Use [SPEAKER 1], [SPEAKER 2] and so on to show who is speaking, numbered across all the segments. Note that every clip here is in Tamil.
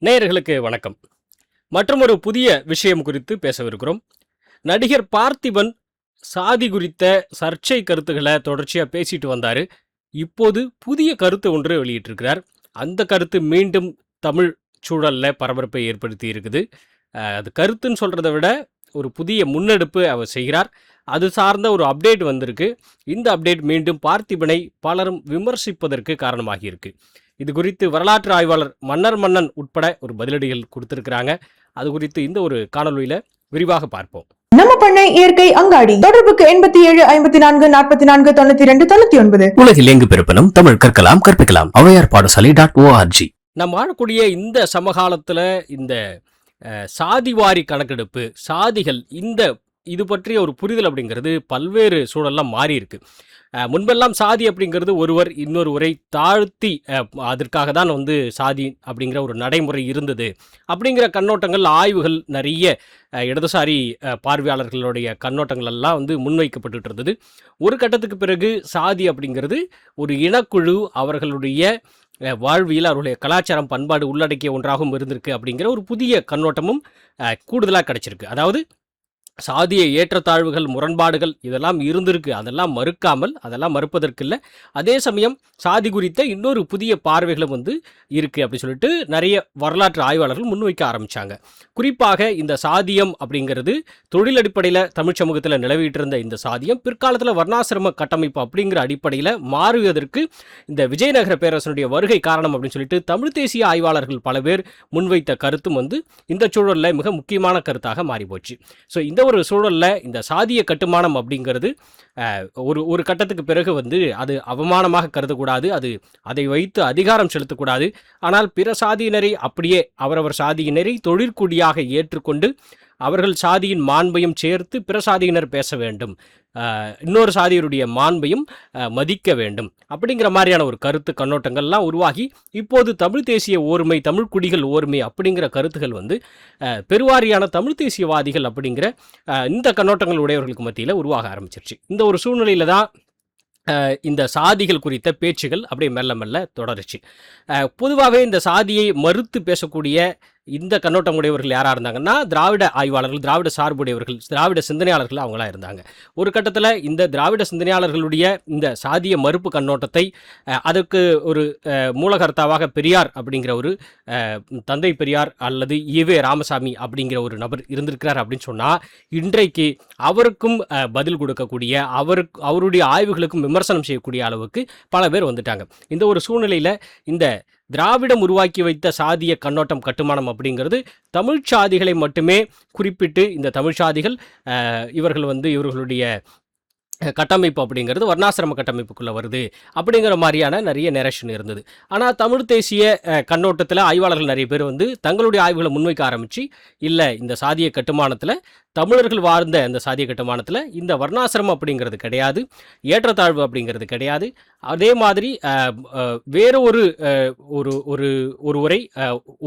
[SPEAKER 1] நேயர்களுக்கு வணக்கம். மற்றும் ஒரு புதிய விஷயம் குறித்து பேசவிருக்கிறோம். நடிகர் பார்த்திபன் சாதி குறித்த சர்ச்சை கருத்துக்களை தொடர்ச்சியாக பேசிட்டு வந்தார். இப்போது புதிய கருத்து ஒன்று வெளியிட்டிருக்கிறார். அந்த கருத்து மீண்டும் தமிழ் சூழலில் பரபரப்பை ஏற்படுத்தி இருக்குது. அது கருத்துன்னு சொல்கிறத விட ஒரு புதிய முன்னெடுப்பு அவர் செய்கிறார். அது சார்ந்த ஒரு அப்டேட் வந்திருக்கு. இந்த அப்டேட் மீண்டும் பார்த்திபனை பலரும் விமர்சிப்பதற்கு காரணமாகியிருக்கு. இது குறித்து வரலாற்று ஆய்வாளர் மன்னன் உட்பட ஒரு பதிலடிகள் கொடுத்திருக்கிறாங்க. அது குறித்து இந்த ஒரு காணொலியில விரிவாக பார்ப்போம்.
[SPEAKER 2] நம்ம பண்ணை இயற்கை அங்காடி தொடர்புக்கு 8754449299.
[SPEAKER 3] உலகில் எங்கு பிறப்பினும் தமிழ் கற்கலாம் கற்பிக்கலாம். ஔவையார் பாடசாலை.org.
[SPEAKER 1] நம்ம வாழக்கூடிய இந்த சமகாலத்துல இந்த சாதிவாரி கணக்கெடுப்பு, சாதிகள், இது பற்றிய ஒரு புரிதல் அப்படிங்கிறது பல்வேறு சூழல்லாம் மாறி இருக்கு. முன்பெல்லாம் சாதி அப்படிங்கிறது ஒருவர் இன்னொருவரை தாழ்த்தி அதற்காக தான் சாதி அப்படிங்கிற ஒரு நடைமுறை இருந்தது அப்படிங்கிற கண்ணோட்டங்கள், ஆய்வுகள், நிறைய இடதுசாரி பார்வையாளர்களுடைய கண்ணோட்டங்கள் எல்லாம் முன்வைக்கப்பட்டு இருந்தது. ஒரு கட்டத்துக்கு பிறகு சாதி அப்படிங்கிறது ஒரு இனக்குழு, அவர்களுடைய வாழ்வியல், அவருடைய கலாச்சாரம், பண்பாடு உள்ளடக்கிய ஒன்றாகவும் இருந்திருக்கு அப்படிங்கிற ஒரு புதிய கண்ணோட்டமும் கூடுதலாக கிடைச்சிருக்கு. அதாவது சாதிய ஏற்றத்தாழ்வுகள், முரண்பாடுகள் இதெல்லாம் இருந்திருக்கு. அதெல்லாம் மறுப்பதற்கு இல்லை. அதே சமயம் சாதி குறித்த இன்னொரு புதிய பார்வைகளும் இருக்குது அப்படி சொல்லிட்டு நிறைய வரலாற்று ஆய்வாளர்கள் முன்வைக்க ஆரம்பித்தாங்க. குறிப்பாக இந்த சாதியம் அப்படிங்கிறது தொழில் அடிப்படையில் தமிழ் சமூகத்தில் நிலவிட்டு இருந்த இந்த சாதியம் பிற்காலத்தில் வர்ணாசிரம கட்டமைப்பு அப்படிங்கிற அடிப்படையில் மாறுவதற்கு இந்த விஜயநகர பேரரசனுடைய வருகை காரணம் அப்படின்னு சொல்லிட்டு தமிழ் தேசிய ஆய்வாளர்கள் பல பேர் முன்வைத்த கருத்தும் இந்த சூழலில் மிக முக்கியமான கருத்தாக மாறிப்போச்சு. ஸோ இந்த ஒரு சூழலில் இந்த சாதிய கட்டுமானம் அப்படிங்கிறது ஒரு கட்டத்துக்கு பிறகு அது அவமானமாக கருதக்கூடாது, அதை வைத்து அதிகாரம் செலுத்தக்கூடாது. ஆனால் பிற சாதியினரை அப்படியே அவரவர் சாதியினரை தொழிற்குடியாக ஏற்றுக்கொண்டு அவர்கள் சாதியின் மாண்பையும் சேர்த்து பிற சாதியினர் பேச வேண்டும், இன்னொரு சாதியருடைய மாண்பையும் மதிக்க வேண்டும் அப்படிங்கிற மாதிரியான ஒரு கருத்து கண்ணோட்டங்கள்லாம் உருவாகி இப்போது தமிழ் தேசிய ஓர்மை, தமிழ் குடிகள் ஓர்மை அப்படிங்கிற கருத்துகள் பெருவாரியான தமிழ் தேசியவாதிகள் அப்படிங்கிற இந்த கண்ணோட்டங்கள் உடையவர்களுக்கு மத்தியில் உருவாக ஆரம்பிச்சிருச்சு. இந்த ஒரு சூழ்நிலையில தான் இந்த சாதிகள் குறித்த பேச்சுகள் அப்படியே மெல்ல மெல்ல தொடருச்சு. பொதுவாகவே இந்த சாதியை மறுத்து பேசக்கூடிய இந்த கண்ணோட்டம் உடையவர்கள் யாராக இருந்தாங்கன்னா திராவிட ஆய்வாளர்கள், திராவிட சார்புடையவர்கள், திராவிட சிந்தனையாளர்கள் அவங்களா இருந்தாங்க. ஒரு கட்டத்தில் இந்த திராவிட சிந்தனையாளர்களுடைய இந்த சாதிய மறுப்பு கண்ணோட்டத்தை அதற்கு ஒரு மூலகர்த்தாவாக பெரியார் அப்படிங்கிற ஒரு தந்தை பெரியார் அல்லது ஈவே ராமசாமி அப்படிங்கிற ஒரு நபர் இருந்திருக்கிறார் அப்படின்னு சொன்னால் இன்றைக்கு அவருக்கும் பதில் கொடுக்கக்கூடிய, அவருடைய ஆய்வுகளுக்கும் விமர்சனம் செய்யக்கூடிய அளவுக்கு பல பேர் வந்துட்டாங்க. இந்த ஒரு சூழ்நிலையில் இந்த திராவிடம் உருவாக்கி வைத்த சாதிய கண்ணோட்டம், கட்டுமானம் அப்படிங்கிறது தமிழ் சாதிகளை மட்டுமே குறிப்பிட்டு இந்த தமிழ் சாதிகள் இவர்கள் இவர்களுடைய கட்டமைப்பு அப்படிங்கிறது வர்ணாசிரம கட்டமைப்புக்குள்ளே வருது அப்படிங்கிற மாதிரியான நிறைய நெரேஷன் இருந்தது. ஆனால் தமிழ் தேசிய கண்ணோட்டத்தில் ஆய்வாளர்கள் நிறைய பேர் தங்களுடைய ஆய்வுகளை முன்வைக்க ஆரம்பித்து, இல்லை இந்த சாதிய கட்டுமானத்தில், தமிழர்கள் வாழ்ந்த அந்த சாதிய கட்டுமானத்தில் இந்த வர்ணாசிரமம் அப்படிங்கிறது கிடையாது, ஏற்றத்தாழ்வு அப்படிங்கிறது கிடையாது. அதே மாதிரி வேறு ஒருவரை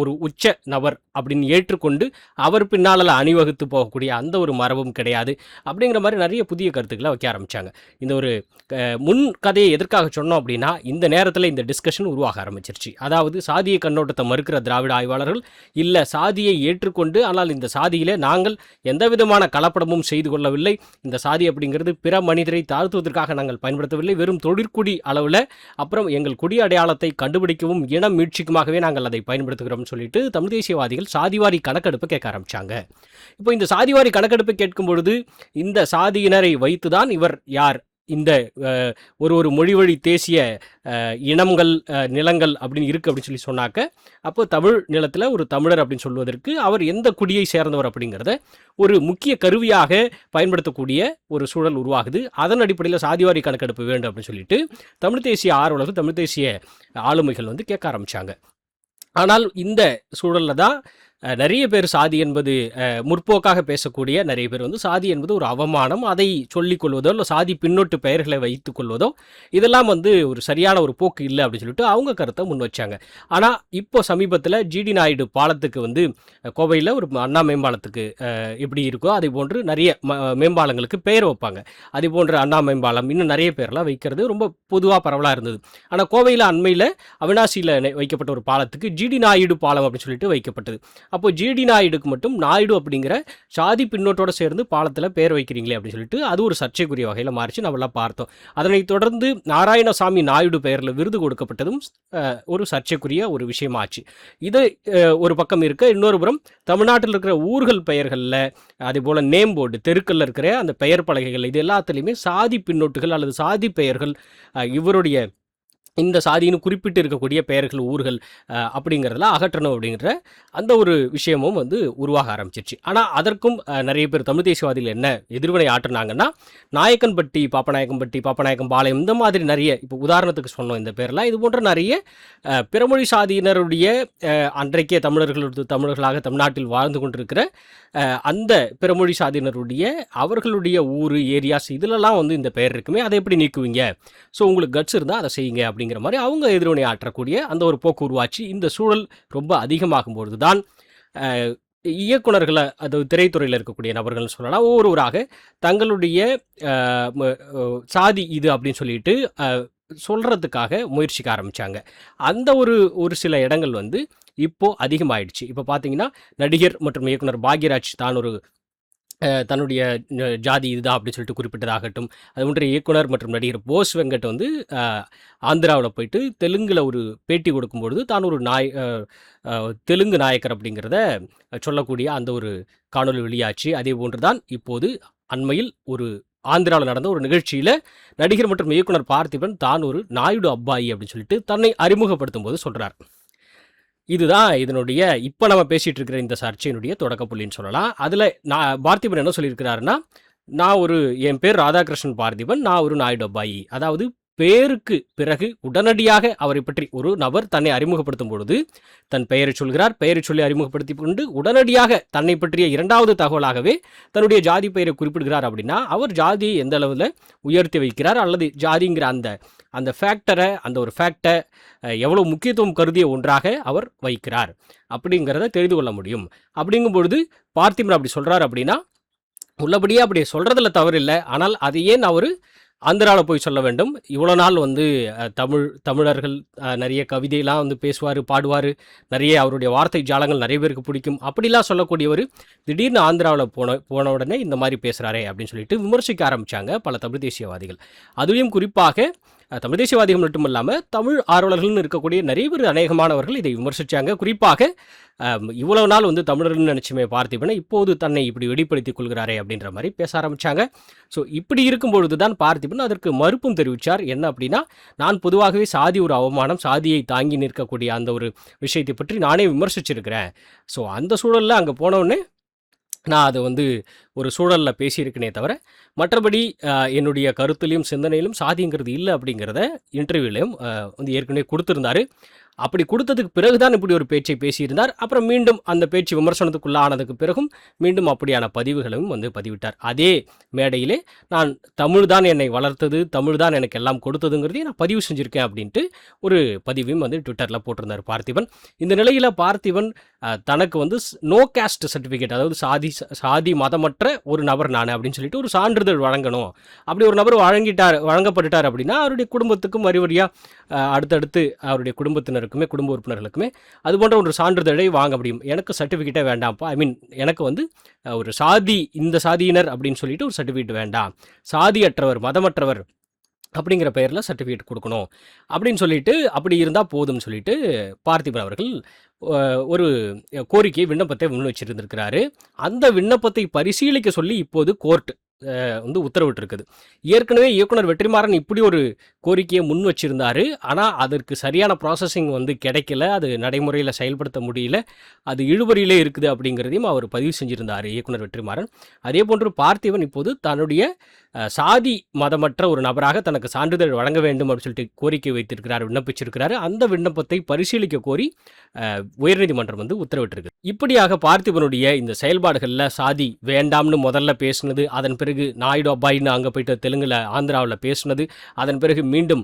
[SPEAKER 1] ஒரு உச்ச நபர் அப்படின்னு ஏற்றுக்கொண்டு அவர் பின்னால் அணிவகுத்து போகக்கூடிய அந்த ஒரு மரபும் கிடையாது அப்படிங்கிற மாதிரி நிறைய புதிய கருத்துக்களை வைக்க ஆரம்பித்தாங்க. இந்த ஒரு முன் கதையை எதற்காக சொன்னோம் அப்படின்னா, இந்த நேரத்தில் இந்த டிஸ்கஷன் உருவாக ஆரம்பிச்சிருச்சு. அதாவது சாதிய கண்ணோட்டத்தை மறுக்கிற திராவிட ஆய்வாளர்கள், இல்லை சாதியை ஏற்றுக்கொண்டு ஆனால் இந்த சாதியிலே நாங்கள் எந்த விதமான கலப்படமும் செய்து கொள்ளவில்லை, இந்த சாதி அப்படிங்கிறது பிற மனிதரை தாழ்த்துவதற்காக நாங்கள் பயன்படுத்தவில்லை, வெறும் தொழிற்குடி அளவில், அப்புறம் எங்கள் குடி அடையாளத்தை கண்டுபிடிக்கவும் இனம் மீட்சிக்குமாகவே நாங்கள் அதை பயன்படுத்துகிறோம்னு சொல்லிட்டு தமிழ் தேசியவாதிகள் சாதிவாரி கணக்கெடுப்பு கேட்க ஆரம்பித்தாங்க. இப்போ இந்த சாதிவாரி கணக்கெடுப்பு கேட்கும் பொழுது இந்த சாதியினரை வைத்துதான் இவர் யார், இந்த ஒரு மொழி வழி தேசிய இனங்கள், நிலங்கள் அப்படின்னு இருக்குது அப்படின்னு சொல்லி சொன்னாக்க, அப்போ தமிழ் நிலத்தில் ஒரு தமிழர் அப்படின்னு சொல்வதற்கு அவர் எந்த குடியை சேர்ந்தவர் அப்படிங்கிறத ஒரு முக்கிய கருவியாக பயன்படுத்தக்கூடிய ஒரு சூழல் உருவாகுது. அதன் அடிப்படையில் சாதிவாரி கணக்கெடுப்பு வேண்டும் அப்படின்னு சொல்லிட்டு தமிழ் தேசிய ஆர்வலர்கள், தமிழ் தேசிய ஆளுமைகள் கேட்க ஆரம்பித்தாங்க. ஆனால் இந்த சூழலில் தான் நிறைய பேர் சாதி என்பது முற்போக்காக பேசக்கூடிய நிறைய பேர் வந்து சாதி என்பது ஒரு அவமானம், அதை சொல்லிக் கொள்வதோ இல்லை சாதி பின்னொட்டு பெயர்களை வைத்துக் கொள்வதோ இதெல்லாம் வந்து ஒரு சரியான ஒரு போக்கு இல்லை அப்படின்னு சொல்லிட்டு அவங்க கருத்தை முன் வச்சாங்க. ஆனால் இப்போ சமீபத்தில் ஜிடி நாயுடு பாலத்துக்கு வந்து கோவையில் ஒரு அண்ணா மேம்பாலத்துக்கு எப்படி இருக்கோ அதே போன்று நிறைய மேம்பாலங்களுக்கு பெயர் வைப்பாங்க. அதே போன்று அண்ணா மேம்பாலம் இன்னும் நிறைய பேர்லாம் வைக்கிறது ரொம்ப பொதுவாக பரவலாக இருந்தது. ஆனால் கோவையில் அண்மையில் அவினாசியில் வைக்கப்பட்ட ஒரு பாலத்துக்கு ஜிடி நாயுடு பாலம் அப்படின்னு சொல்லிட்டு வைக்கப்பட்டது. அப்போ ஜிடி நாயுடுக்கு மட்டும் நாயுடு அப்படிங்கிற சாதி பின்னோட்டோட சேர்ந்து பாலத்தில் பேர் வைக்கிறீங்களே அப்படின்னு சொல்லிட்டு அது ஒரு சர்ச்சைக்குரிய வகையில் மாறிச்சு, நம்மளாம் பார்த்தோம். அதனைத் தொடர்ந்து நாராயணசாமி நாயுடு பெயரில் விருது கொடுக்கப்பட்டதும் ஒரு சர்ச்சைக்குரிய ஒரு விஷயமாச்சு. இது ஒரு பக்கம் இருக்க, இன்னொரு புறம் தமிழ்நாட்டில் இருக்கிற ஊர்கள் பெயர்களில் அதே போல் நேம் போர்டு தெருக்களில் இருக்கிற அந்த பெயர் பலகைகள் இது எல்லாத்துலேயுமே சாதி பின்னோட்டுகள் அல்லது சாதி பெயர்கள் இவருடைய இந்த சாதின்னு குறிப்பிட்டு இருக்கக்கூடிய பெயர்கள் ஊர்கள் அப்படிங்கிறதெல்லாம் அகற்றணும் அப்படிங்கிற அந்த ஒரு விஷயமும் வந்து உருவாக ஆரம்பிச்சிருச்சு. ஆனால் அதற்கும் நிறைய பேர் தமிழ் தேசியவாதிகள் என்ன எதிர்வினை ஆற்றினாங்கன்னா, நாயக்கன்பட்டி, பாப்பநாயக்கம் பாளையம் இந்த மாதிரி நிறைய இப்போ உதாரணத்துக்கு சொன்னோம் இந்த பேர்லாம், இது போன்ற நிறைய பிறமொழி சாதியினருடைய அன்றைக்கே தமிழர்களாக தமிழ்நாட்டில் வாழ்ந்து கொண்டிருக்கிற அந்த பிறமொழி சாதியினருடைய அவர்களுடைய ஊர் ஏரியாஸ் இதிலெல்லாம் வந்து இந்த பெயர் இருக்குமே, அதை எப்படி நீக்குவீங்க? ஸோ உங்களுக்கு கட்ஸ் இருந்தால் அதை செய்யுங்க அப்படிங்கிற மாதிரி அவங்க எதிர்வினை ஆற்றக்கூடிய அந்த ஒரு போக்கு உருவாச்சு. இந்த சூழல் ரொம்ப அதிகமாகும்பொழுது தான் இயக்குனர்களை, அதாவது திரைத்துறையில் இருக்கக்கூடிய நபர்கள்னு சொல்லலாம், ஒவ்வொருவராக தங்களுடைய சாதி இது அப்படின்னு சொல்லிட்டு சொல்கிறதுக்காக முயற்சிக்க ஆரம்பித்தாங்க. அந்த ஒரு சில இடங்கள் வந்து இப்போது அதிகமாகிடுச்சு. இப்போ பார்த்தீங்கன்னா நடிகர் மற்றும் இயக்குனர் பாக்யராஜ் தான் ஒரு தன்னுடைய ஜாதி இதுதான் அப்படின்னு சொல்லிட்டு குறிப்பிட்டதாகட்டும், அது ஒன்றிய இயக்குனர் மற்றும் நடிகர் போஸ் வெங்கட் வந்து ஆந்திராவில் போயிட்டு தெலுங்கில் ஒரு பேட்டி கொடுக்கும்பொழுது தான் ஒரு தெலுங்கு நாயக்கர் அப்படிங்கிறத சொல்லக்கூடிய அந்த ஒரு காணொலி வெளியாச்சு. அதே போன்று தான் இப்போது அண்மையில் ஒரு ஆந்திராவில் நடந்த ஒரு நிகழ்ச்சியில் நடிகர் மற்றும் இயக்குனர் பார்த்திபன் தான் ஒரு நாயுடு அப்பாயி அப்படின்னு சொல்லிட்டு தன்னை அறிமுகப்படுத்தும் போது சொல்கிறார். இதுதான் இதனுடைய இப்போ நம்ம பேசிகிட்டு இருக்கிற இந்த சர்ச்சையினுடைய தொடக்கப்புள்ளின்னு சொல்லலாம். அதில் பார்த்திபன் என்ன சொல்லியிருக்கிறாருன்னா, என் பேர் ராதாகிருஷ்ணன் பார்த்திபன், நான் ஒரு நாயுடு அப்பாயி. அதாவது பேருக்கு பிறகு உடனடியாக அவரை பற்றி ஒரு நபர் தன்னை அறிமுகப்படுத்தும் பொழுது தன் பெயரை சொல்கிறார். பெயரை சொல்லி அறிமுகப்படுத்தி கொண்டு உடனடியாக தன்னை பற்றிய இரண்டாவது தகவலாகவே தன்னுடைய ஜாதி பெயரை குறிப்பிடுகிறார். அப்படின்னா அவர் ஜாதியை எந்த அளவில் உயர்த்தி வைக்கிறார் அல்லது ஜாதிங்கிற அந்த ஃபேக்டரை, அந்த ஒரு ஃபேக்டை எவ்வளோ முக்கியத்துவம் கருதிய ஒன்றாக அவர் வைக்கிறார் அப்படிங்கிறத தெரிந்து கொள்ள முடியும். அப்படிங்கும் பொழுது பார்த்திபன் அப்படி சொல்கிறார் அப்படின்னா உள்ளபடியே அப்படி சொல்கிறதுல தவறு இல்லை. ஆனால் அதை ஏன் அவர் ஆந்திராவில் போய் சொல்ல வேண்டும்? இவ்வளோ நாள் வந்து தமிழர்கள் நிறைய கவிதையெல்லாம் வந்து பேசுவார், பாடுவார், நிறைய அவருடைய வார்த்தை ஜாலங்கள் நிறைய பேருக்கு பிடிக்கும், அப்படிலாம் சொல்லக்கூடியவர் திடீர்னு ஆந்திராவில் போன உடனே இந்த மாதிரி பேசுகிறாரே அப்படின்னு சொல்லிட்டு விமர்சிக்க ஆரம்பித்தாங்க பல தமிழ் தேசியவாதிகள். அதுலேயும் குறிப்பாக தமிழ் தேசியவாதிகள் மட்டும் இல்லாமல் தமிழ் ஆர்வலர்கள்னு இருக்கக்கூடிய நிறைய பேர் அநேகமானவர்கள் இதை விமர்சித்தாங்க. குறிப்பாக இவ்வளவு நாள் வந்து தமிழர்கள்னு நினச்சுமே பார்த்திபனை இப்போது தன்னை இப்படி வெளிப்படுத்திக் கொள்கிறாரே அப்படின்ற மாதிரி பேச ஆரம்பித்தாங்க. ஸோ இப்படி இருக்கும்பொழுது தான் பார்த்திபன் அதற்கு மறுப்பும் தெரிவித்தார். என்ன அப்படின்னா, நான் பொதுவாகவே சாதி ஒரு அவமானம், சாதியை தாங்கி நிற்கக்கூடிய அந்த ஒரு விஷயத்தை பற்றி நானே விமர்சிச்சிருக்கிறேன். ஸோ அந்த சூழலில் அங்கே போனவுடனே நான் அதை வந்து ஒரு சூழலில் பேசியிருக்கேனே தவிர மற்றபடி என்னுடைய கருத்துலையும் சிந்தனையிலும் சாதிங்கிறது இல்லை அப்படிங்கிறத இன்டர்வியூலையும் வந்து ஏற்கனவே கொடுத்துருந்தாரு. அப்படி கொடுத்ததுக்கு பிறகு தான் இப்படி ஒரு பேச்சை பேசியிருந்தார். அப்புறம் மீண்டும் அந்த பேச்சு விமர்சனத்துக்குள்ளானதுக்கு பிறகும் மீண்டும் அப்படியான பதிவுகளையும் வந்து பதிவிட்டார். அதே மேடையிலே நான் தமிழ் தான் என்னை வளர்த்தது, தமிழ் தான் எனக்கு எல்லாம் கொடுத்ததுங்கிறதையும் நான் பதிவு செஞ்சுருக்கேன் அப்படின்ட்டு ஒரு பதிவையும் வந்து ட்விட்டரில் போட்டிருந்தார் பார்த்திபன். இந்த நிலையில் பார்த்திபன் தனக்கு வந்து நோ கேஸ்ட் சர்டிஃபிகேட், அதாவது சாதி மதமற்ற ஒரு நபர் நான் அப்படின்னு சொல்லிட்டு ஒரு சான்றிதழ் வழங்கணும். அப்படி ஒரு நபர் வழங்கப்பட்டுட்டார் அப்படின்னா அவருடைய குடும்பத்துக்கும் வரிவரியாக அடுத்தடுத்து அவருடைய குடும்பத்தினருக்குமே குடும்ப உறுப்பினர்களுக்குமே அது போன்ற ஒரு சான்றிதழை வாங்க முடியும். எனக்கு சர்டிஃபிகேட்டே வேண்டாம்ப்பா, எனக்கு வந்து ஒரு இந்த சாதியினர் அப்படின்னு சொல்லிட்டு ஒரு சர்டிஃபிகேட் வேண்டாம், சாதியற்றவர் மதமற்றவர் அப்படிங்கிற பெயரில் சர்டிஃபிகேட் கொடுக்கணும் அப்படின்னு சொல்லிட்டு, அப்படி இருந்தால் போதும்னு சொல்லிட்டு பார்த்திபன் அவர்கள் ஒரு கோரிக்கை விண்ணப்பத்தை முன் வச்சிருந்திருக்கிறாரு. அந்த விண்ணப்பத்தை பரிசீலிக்க சொல்லி இப்போது கோர்ட் வந்து உத்தரவிட்டிருக்குது. ஏற்கனவே இயக்குனர் வெற்றிமாறன் இப்படி ஒரு கோரிக்கையை முன் வச்சிருந்தாரு. ஆனால் அதற்கு சரியான ப்ராசஸிங் வந்து கிடைக்கல, அது நடைமுறையில் செயல்படுத்த முடியல, அது இழுபறியிலே இருக்குது அப்படிங்கிறதையும் அவர் பதிவு செஞ்சிருந்தார் இயக்குனர் வெற்றிமாறன். அதே போன்று பார்த்திபன் இப்போது தன்னுடைய சாதி மதமற்ற ஒரு நபராக தனக்கு சான்றிதழ் வழங்க வேண்டும் அப்படின்னு சொல்லிட்டு கோரிக்கை வைத்திருக்கிறார், விண்ணப்பிச்சிருக்கிறாரு. அந்த விண்ணப்பத்தை பரிசீலிக்க கோரி உயர்நீதிமன்றம் வந்து உத்தரவிட்டிருக்கு. இப்படியாக பார்த்திபனுடைய இந்த செயல்பாடுகளில் சாதி வேண்டாம்னு முதல்ல பேசுனது, அதன் பிறகு நாயுடு அப்பாயின்னு அங்கே போயிட்டு தெலுங்குல ஆந்திராவில் பேசுனது, அதன் பிறகு மீண்டும்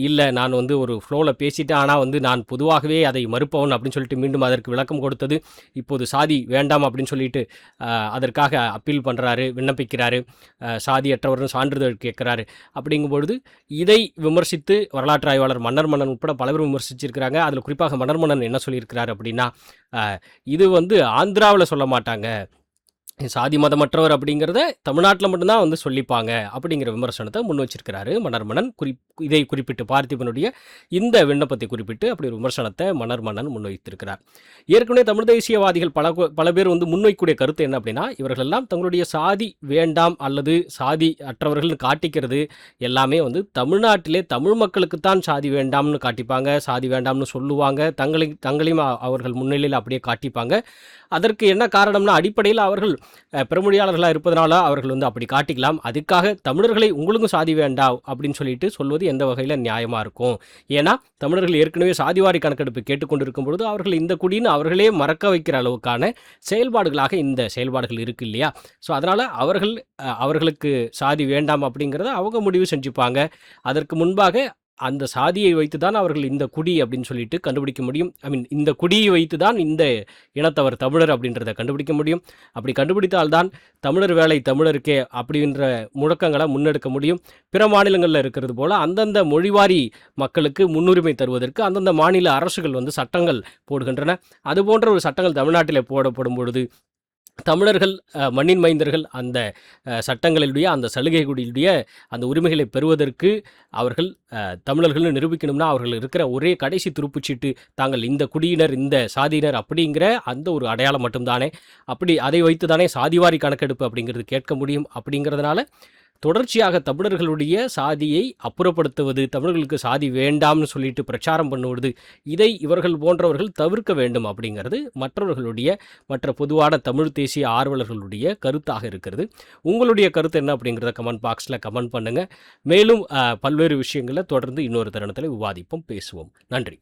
[SPEAKER 1] இல்லை நான் வந்து ஒரு ஃப்ளோவில் பேசிட்டேன், ஆனால் வந்து நான் பொதுவாகவே அதை மறுப்பவன் அப்படின்னு சொல்லிட்டு மீண்டும் அதற்கு விளக்கம் கொடுத்தது, இப்போது சாதி வேண்டாம் அப்படின்னு சொல்லிட்டு அதற்காக அப்பீல் பண்ணுறாரு, விண்ணப்பிக்கிறாரு, சாதியற்றவர்னு சான்றிதழ் கேட்குறாரு. அப்படிங்கும்பொழுது இதை விமர்சித்து வரலாற்று ஆய்வாளர் மன்னர் மன்னன் உட்பட பலரும் விமர்சிச்சிருக்கிறாங்க. அதில் குறிப்பாக மன்னர் மன்னன் என்ன சொல்லியிருக்கிறார் அப்படின்னா, இது வந்து ஆந்திராவில் சொல்ல மாட்டாங்க, சாதி மதமற்றவர் அப்படிங்கிறத தமிழ்நாட்டில் மட்டும்தான் வந்து சொல்லிப்பாங்க அப்படிங்கிற விமர்சனத்தை முன் வச்சிருக்கிறாரு மன்னர் மன்னன். இதை குறிப்பிட்டு பார்த்திபனுடைய இந்த விண்ணப்பத்தை குறிப்பிட்டு அப்படி ஒரு விமர்சனத்தை மன்னர் மன்னன் முன்வைத்திருக்கிறார். ஏற்கனவே தமிழ் தேசியவாதிகள் பல பேர் வந்து முன்வைக்கக்கூடிய கருத்து என்ன அப்படின்னா, இவர்களெல்லாம் தங்களுடைய சாதி வேண்டாம் அல்லது சாதி அற்றவர்கள்னு காட்டிக்கிறது எல்லாமே வந்து தமிழ்நாட்டிலே தமிழ் மக்களுக்குத்தான் சாதி வேண்டாம்னு காட்டிப்பாங்க, சாதி வேண்டாம்னு சொல்லுவாங்க, தங்களையும் அவர்கள் முன்னிலையில் அப்படியே காட்டிப்பாங்க. அதற்கு என்ன காரணம்னா, அடிப்படையில் அவர்கள் பிறமொழியாளர்களாக இருப்பதனால அவர்கள் வந்து அப்படி காட்டிக்கலாம். அதுக்காக தமிழர்களை உங்களுக்கும் சாதி வேண்டாம் அப்படின்னு சொல்லிட்டு சொல்வது எந்த வகையில் நியாயமாக இருக்கும்? ஏன்னா தமிழர்கள் ஏற்கனவே சாதிவாரி கணக்கெடுப்பு கேட்டுக்கொண்டிருக்கும் பொழுது அவர்கள் இந்த குடின்னு அவர்களே மறக்க வைக்கிற அளவுக்கான செயல்பாடுகளாக இந்த செயல்பாடுகள் இருக்கு இல்லையா? ஸோ அதனால் அவர்களுக்கு சாதி வேண்டாம் அப்படிங்கிறத அவங்க முடிவு செஞ்சுப்பாங்க. அதற்கு முன்பாக அந்த சாதியை வைத்து தான் அவர்கள் இந்த குடி அப்படின்னு சொல்லிட்டு கண்டுபிடிக்க முடியும். இந்த குடியை வைத்து தான் இந்த இனத்தவர் தமிழர் அப்படின்றத கண்டுபிடிக்க முடியும். அப்படி கண்டுபிடித்தால்தான் தமிழர் வேலை தமிழருக்கே அப்படின்ற முழக்கங்களை முன்னெடுக்க முடியும். பிற மாநிலங்களில் இருக்கிறது போல் அந்தந்த மொழிவாரி மக்களுக்கு முன்னுரிமை தருவதற்கு அந்தந்த மாநில அரசுகள் வந்து சட்டங்கள் போடுகின்றன. அது போன்ற ஒரு சட்டங்கள் தமிழ்நாட்டில் போடப்படும் பொழுது தமிழர்கள் மண்ணின் மைந்தர்கள் அந்த சட்டங்களிலுடைய அந்த சலுகைகளுடைய அந்த உரிமைகளை பெறுவதற்கு அவர்கள் தமிழர்கள்னு நிரூபிக்கணும்னா அவர்கள் இருக்கிற ஒரே கடைசி துருப்புச்சீட்டு தாங்கள் இந்த குடியினர் இந்த சாதியினர் அப்படிங்கிற அந்த ஒரு அடையாளம் மட்டும்தானே. அப்படி அதை வைத்து தானே சாதிவாரி கணக்கெடுப்பு அப்படிங்கிறது கேட்க முடியும். அப்படிங்கிறதுனால தொடர்ச்சியாக தமிழர்களுடைய சாதியை அப்புறப்படுத்துவது, தமிழர்களுக்கு சாதி வேண்டாம்னு சொல்லிட்டு பிரச்சாரம் பண்ணுவது, இதை இவர்கள் போன்றவர்கள் தவிர்க்க வேண்டும் அப்படிங்கிறது மற்ற பொதுவான தமிழ் தேசிய ஆர்வலர்களுடைய கருத்தாக இருக்கிறது. உங்களுடைய கருத்து என்ன அப்படிங்கிறத கமெண்ட் பாக்ஸில் கமெண்ட் பண்ணுங்கள். மேலும் பல்வேறு விஷயங்களை தொடர்ந்து இன்னொரு தருணத்தில் விவாதிப்போம், பேசுவோம். நன்றி.